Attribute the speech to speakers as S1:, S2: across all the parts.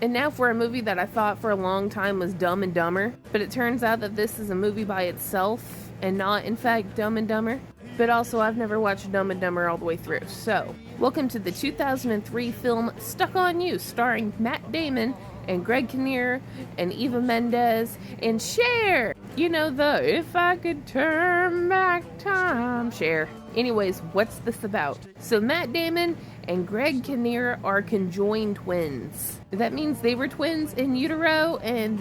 S1: And now for a movie that I thought for a long time was Dumb and Dumber, but it turns out that this is a movie by itself and not, in fact, Dumb and Dumber. But also, I've never watched Dumb and Dumber all the way through. So, welcome to the 2003 film Stuck on You, starring Matt Damon and Greg Kinnear and Eva Mendes and Cher. You know the If I Could Turn Back Time, Cher. Anyways, what's this about? So Matt Damon and Greg Kinnear are conjoined twins. That means they were twins in utero, and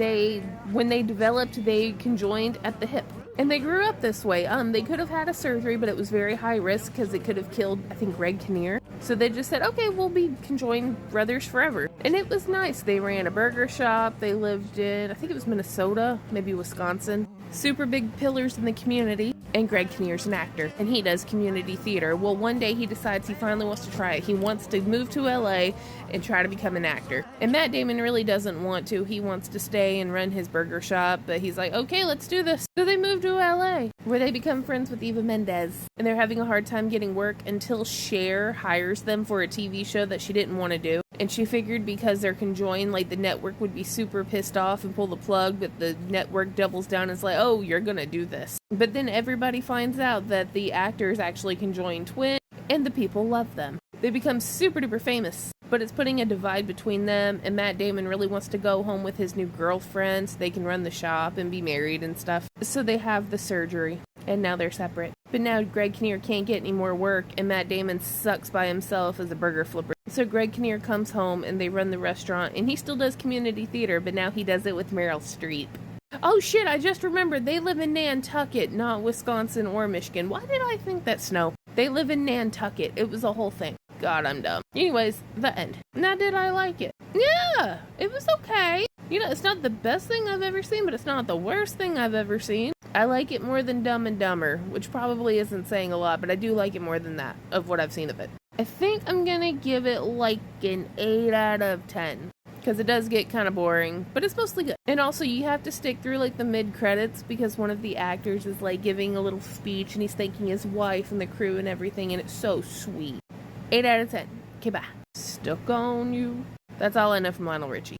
S1: when they developed, they conjoined at the hip. And they grew up this way. They could have had a surgery, but it was very high risk because it could have killed, I think, Greg Kinnear. So they just said, okay, we'll be conjoined brothers forever. And it was nice. They ran a burger shop. They lived in, I think it was Minnesota, maybe Wisconsin. Super big pillars in the community. And Greg Kinnear's an actor, and he does community theater. Well, one day he decides he finally wants to try it. He wants to move to LA and try to become an actor. And Matt Damon really doesn't want to. He wants to stay and run his burger shop, but he's like, okay, let's do this. So they move to LA, where they become friends with Eva Mendes. And they're having a hard time getting work until Cher hires them for a TV show that she didn't want to do. And she figured because they're conjoined, like, the network would be super pissed off and pull the plug, but the network doubles down and is like, oh, you're gonna do this. But then everybody finds out that the actors actually conjoined twins, and the people love them. They become super duper famous, but it's putting a divide between them, and Matt Damon really wants to go home with his new girlfriend so they can run the shop and be married and stuff. So they have the surgery, and now they're separate. But now Greg Kinnear can't get any more work, and Matt Damon sucks by himself as a burger flipper. So Greg Kinnear comes home, and they run the restaurant, and he still does community theater, but now he does it with Meryl Streep. Oh shit, I just remembered, they live in Nantucket, not Wisconsin or Michigan. Why did I think that's snow? They live in Nantucket. It was a whole thing. God, I'm dumb. Anyways, the end. Now, did I like it? Yeah, it was okay. You know, it's not the best thing I've ever seen, but it's not the worst thing I've ever seen. I like it more than Dumb and Dumber, which probably isn't saying a lot, but I do like it more than that, of what I've seen of it. I think I'm gonna give it like an 8 out of 10. Because it does get kind of boring, but it's mostly good. And also, you have to stick through, like, the mid-credits, because one of the actors is, like, giving a little speech, and he's thanking his wife and the crew and everything, and it's so sweet. 8 out of 10. Okay, bye. Stuck on You. That's all I know from Lionel Richie.